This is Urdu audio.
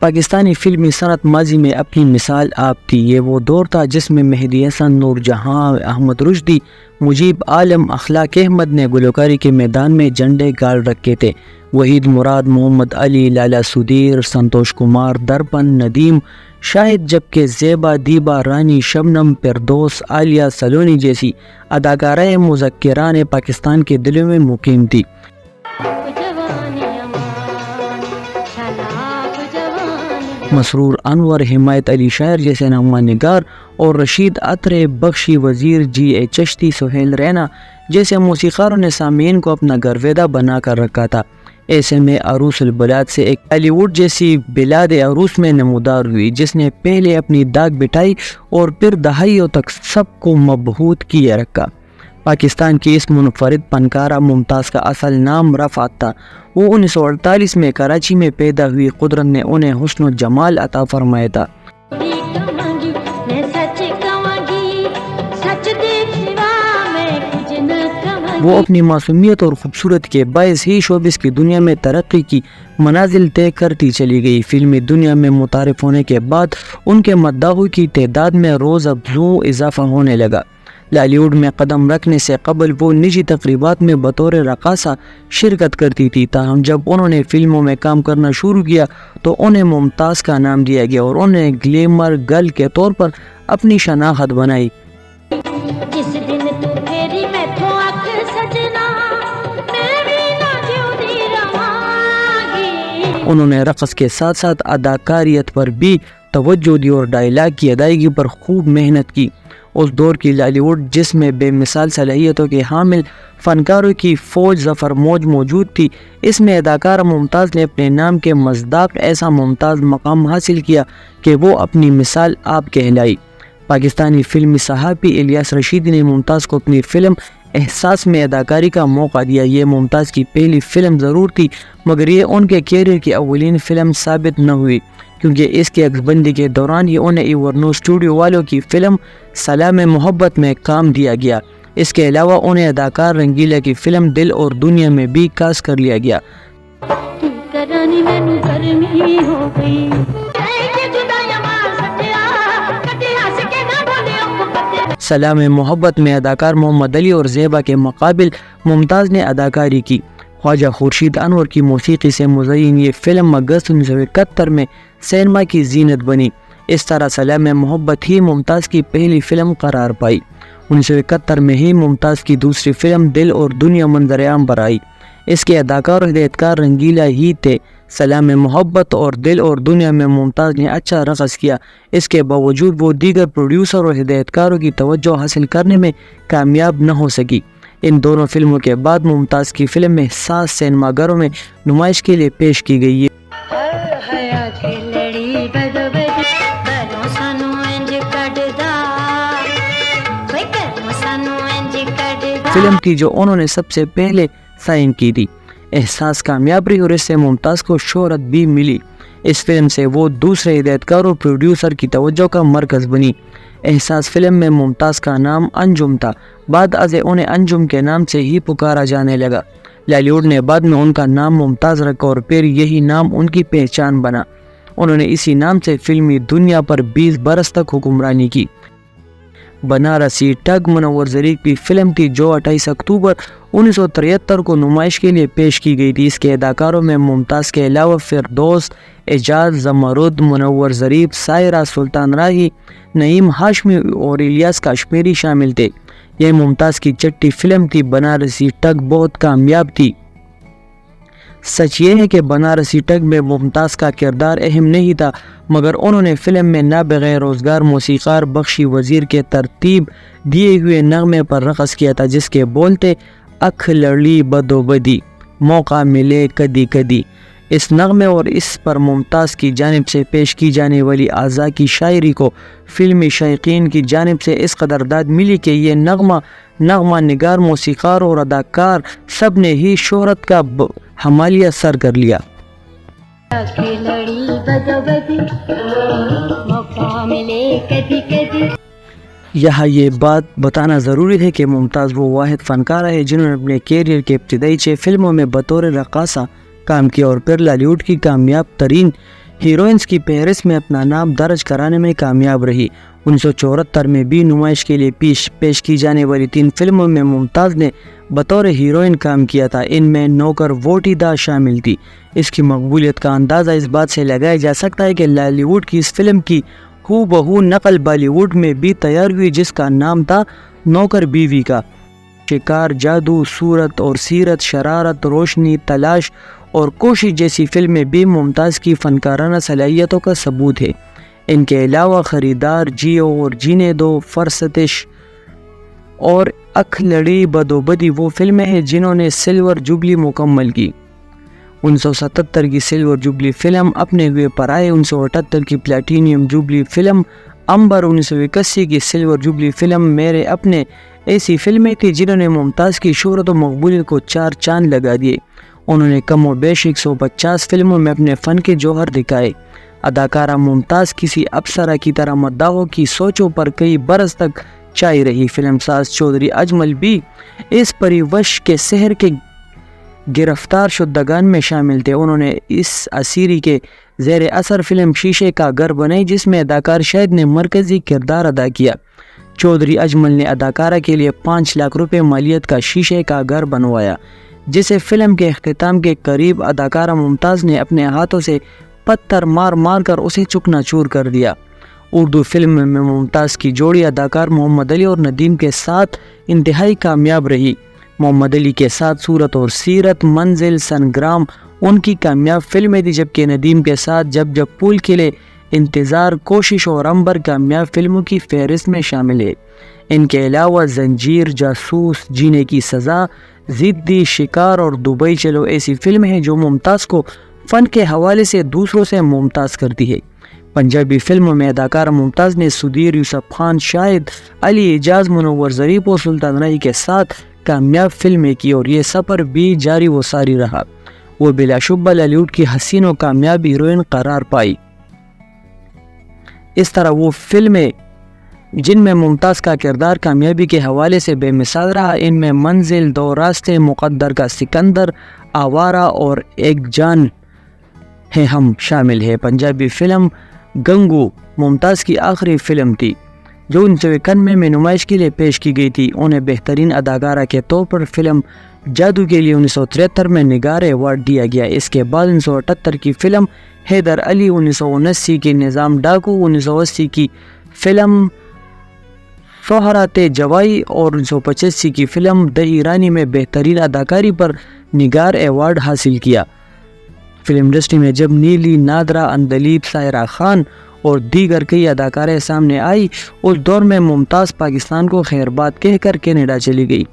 پاکستانی فلمی صنعت ماضی میں اپنی مثال آپ تھی۔ یہ وہ دور تھا جس میں مہدی حسن، نور جہاں، احمد رشدی، مجیب عالم، اخلاق احمد نے گلوکاری کے میدان میں جھنڈے گاڑ رکھے تھے۔ وحید مراد، محمد علی، لالا سدیر، سنتوش کمار، درپن، ندیم، شاہد، جبکہ زیبا، دیبا، رانی، شبنم، فردوس، عالیہ سلونی جیسی اداکارائیں مذکران پاکستان کے دلوں میں مقیم تھی۔ مسرور انور، حمایت علی شاعر جیسے نغمہ نگار اور رشید عطرے، بخشی وزیر، جی اے چشتی، سہیل رینا جیسے موسیقاروں نے سامعین کو اپنا گرویدہ بنا کر رکھا تھا۔ ایسے میں عروس البلاد سے ایک بالی ووڈ جیسی بلاد عروس میں نمودار ہوئی، جس نے پہلے اپنی داغ بٹھائی اور پھر دہائیوں تک سب کو مبہوت کیے رکھا۔ پاکستان کی اس منفرد فنکارہ ممتاز کا اصل نام رفعت تھا۔ وہ 1948 میں کراچی میں پیدا ہوئی۔ قدرت نے انہیں حسن و جمال عطا فرمایا تھا۔ وہ اپنی معصومیت اور خوبصورت کے باعث ہی شوبز کی دنیا میں ترقی کی منازل طے کرتی چلی گئی۔ فلمی دنیا میں متعارف ہونے کے بعد ان کے مداحوں کی تعداد میں روز افزوں اضافہ ہونے لگا۔ لالی ووڈ میں قدم رکھنے سے قبل وہ نجی تقریبات میں بطور رقاصہ شرکت کرتی تھی، تاہم جب انہوں نے فلموں میں کام کرنا شروع کیا تو انہیں ممتاز کا نام دیا گیا اور انہوں نے گلیمر گرل کے طور پر اپنی شناخت بنائی۔ انہوں نے رقص کے ساتھ ساتھ اداکاریت پر بھی توجہ دی اور ڈائیلاگ کی ادائیگی پر خوب محنت کی۔ اس دور کی لالی ووڈ جس میں بے مثال صلاحیتوں کے حامل فنکاروں کی فوج ظفر موج موجود تھی، اس میں اداکارہ ممتاز نے اپنے نام کے مصداق ایسا ممتاز مقام حاصل کیا کہ وہ اپنی مثال آپ کہلائی۔ پاکستانی فلمی صحافی الیاس رشیدی نے ممتاز کو اپنی فلم احساس میں اداکاری کا موقع دیا۔ یہ ممتاز کی پہلی فلم ضرور تھی، مگر یہ ان کے کیریئر کی اولین فلم ثابت نہ ہوئی، کیونکہ اس کی عکس بندی کے دوران ہی انہیں ایورنو اسٹوڈیو والوں کی فلم سلام محبت میں کام دیا گیا۔ اس کے علاوہ انہیں اداکار رنگیلا کی فلم دل اور دنیا میں بھی کاسٹ کر لیا گیا۔ سلام محبت میں اداکار محمد علی اور زیبا کے مقابل ممتاز نے اداکاری کی۔ خواجہ خورشید انور کی موسیقی سے مزین یہ فلم اگست 1971 میں سینما کی زینت بنی۔ اس طرح سلام محبت ہی ممتاز کی پہلی فلم قرار پائی۔ 1971 میں ہی ممتاز کی دوسری فلم دل اور دنیا منظر عام پر آئی۔ اس کے اداکار اور ہدایتکار رنگیلا ہی تھے۔ سلام محبت اور دل اور دنیا میں ممتاز نے اچھا رقص کیا، اس کے باوجود وہ دیگر پروڈیوسر اور ہدایتکاروں کی توجہ حاصل کرنے میں کامیاب نہ ہو سکی۔ ان دونوں فلموں کے بعد ممتاز کی فلم احساس سینما گھروں میں نمائش کے لیے پیش کی گئی ہے۔ فلم تھی جو انہوں نے سب سے پہلے سائن کی تھی۔ احساس کامیاب رہی اور اس سے ممتاز کو شہرت بھی ملی۔ اس فلم سے وہ دوسرے ہدایتکار اور پروڈیوسر کی توجہ کا مرکز بنی۔ احساس فلم میں ممتاز کا نام انجم تھا، بعد ازیں انہیں انجم کے نام سے ہی پکارا جانے لگا۔ لالی ووڈ نے بعد میں ان کا نام ممتاز رکھا اور پھر یہی نام ان کی پہچان بنا۔ انہوں نے اسی نام سے فلمی دنیا پر 20 برس تک حکمرانی کی۔ بنارسی ٹگ منور ظریف کی فلم تھی جو 28 اکتوبر 1973 کو نمائش کے لیے پیش کی گئی تھی۔ اس کے اداکاروں میں ممتاز کے علاوہ فردوس، اعجاز، زمرد، منور ظریف، سائرہ، سلطان راہی، نعیم ہاشمی اور الیاس کشمیری شامل تھے۔ یہ ممتاز کی چھٹی فلم تھی۔ بنارسی ٹگ بہت کامیاب تھی۔ سچ یہ ہے کہ بنارسی ٹگ میں ممتاز کا کردار اہم نہیں تھا، مگر انہوں نے فلم میں نابغیر روزگار موسیقار بخشی وزیر کے ترتیب دیے ہوئے نغمے پر رقص کیا تھا، جس کے بول تھے اکھ لڑی بدو بدی موقع ملے کدی کدی۔ اس نغمے اور اس پر ممتاز کی جانب سے پیش کی جانے والی اعضاء کی شاعری کو فلمی شائقین کی جانب سے اس قدر داد ملی کہ یہ نغمہ نگار، موسیقار اور اداکار سب نے ہی شہرت کا حمالیہ سر کر لیا۔ یہاں یہ بات بتانا ضروری ہے کہ ممتاز وہ واحد فنکارہ ہے جنہوں نے اپنے کیریئر کے ابتدائی 6 فلموں میں بطور رقاصہ کام کیا اور پھر لالی ووڈ کی کامیاب ترین ہیروئنز کی فہرست میں اپنا نام درج کرانے میں کامیاب رہی۔ 1974 میں بھی نمائش کے لیے پیش کی جانے والی 3 فلموں میں ممتاز نے بطور ہیروئن کام کیا تھا۔ ان میں نوکر ووٹی دا شامل تھی۔ اس کی مقبولیت کا اندازہ اس بات سے لگایا جا سکتا ہے کہ لالی ووڈ کی اس فلم کی ہو بہو نقل بالی ووڈ میں بھی تیار ہوئی جس کا نام تھا نوکر بیوی کا۔ شکار، جادو، صورت اور سیرت، شرارت، روشنی، تلاش اور کوشش جیسی فلمیں بھی ممتاز کی فنکارانہ صلاحیتوں کا ثبوت ہے۔ ان کے علاوہ خریدار، جیو اور جینے دو، فرستش اور اکھ لڑی بدو بدی وہ فلمیں ہیں جنہوں نے سلور جوبلی مکمل کی۔ 1977 کی سلور جوبلی فلم اپنے ہوئے پر آئے، 1978 کی پلیٹینیم جوبلی فلم امبر، 1981 کی سلور جوبلی فلم میرے اپنے ایسی فلمیں تھی جنہوں نے ممتاز کی شہرت و مقبولیت کو 4 چاند لگا دیے۔ انہوں نے کم و بیش 150 فلموں میں اپنے فن کے جوہر دکھائے۔ اداکارہ ممتاز کسی اپسرا کی طرح مداحوں کی سوچوں پر کئی برس تک چھائی رہی۔ فلم ساز چودھری اجمل بھی اس پریوش کے سحر کے گرفتار شدگان میں شامل تھے۔ انہوں نے اس اسیری کے زیر اثر فلم شیشے کا گھر بنائی جس میں اداکار شاہد نے مرکزی کردار ادا کیا۔ چودھری اجمل نے اداکارہ کے لیے 5 لاکھ روپے مالیت کا شیشے کا گھر بنوایا جسے فلم کے اختتام کے قریب اداکارہ ممتاز نے اپنے ہاتھوں سے پتھر مار مار کر اسے چکنا چور کر دیا۔ اردو فلم میں ممتاز کی جوڑی اداکار محمد علی اور ندیم کے ساتھ انتہائی کامیاب رہی۔ محمد علی کے ساتھ صورت اور سیرت، منزل، سنگرام ان کی کامیاب فلمیں تھی، جبکہ ندیم کے ساتھ جب جب پھول کھلے، انتظار، کوشش اور امبر کامیاب فلموں کی فہرست میں شامل ہے۔ ان کے علاوہ زنجیر، جاسوس، جینے کی سزا، ضدی، شکار اور دبئی چلو ایسی فلمیں ہیں جو ممتاز کو فن کے حوالے سے دوسروں سے ممتاز کرتی ہے۔ پنجابی فلموں میں اداکارہ ممتاز نے سدھیر، یوسف خان، شاہد علی، اعجاز، منور ظریف اور سلطان رائی کے ساتھ کامیاب فلمیں کی اور یہ سفر بھی جاری و ساری رہا۔ وہ بلا شبہ لالی ووڈ کی حسین و کامیاب ہیروئن قرار پائی۔ اس طرح وہ فلمیں جن میں ممتاز کا کردار کامیابی کے حوالے سے بے مثال رہا، ان میں منزل، 2 راستے، مقدر کا سکندر، آوارہ اور ایک جان ہے ہم شامل ہے۔ پنجابی فلم گنگو ممتاز کی آخری فلم تھی جو 1991 میں نمائش کے لیے پیش کی گئی تھی۔ انہیں بہترین اداکارہ کے طور پر فلم جادو کے لیے 1973 میں نگار ایوارڈ دیا گیا۔ اس کے بعد 1978 کی فلم حیدر علی، 1979 کی نظام ڈاکو، 1980 کی فلم شوہرات جوائی اور 1985 کی فلم دہی رانی میں بہترین اداکاری پر نگار ایوارڈ حاصل کیا۔ فلم انڈسٹری میں جب نیلی، نادرہ، اندلیب، سائرہ خان اور دیگر کئی اداکاریں سامنے آئی، اس دور میں ممتاز پاکستان کو خیر بات کہہ کر کینیڈا چلی گئی۔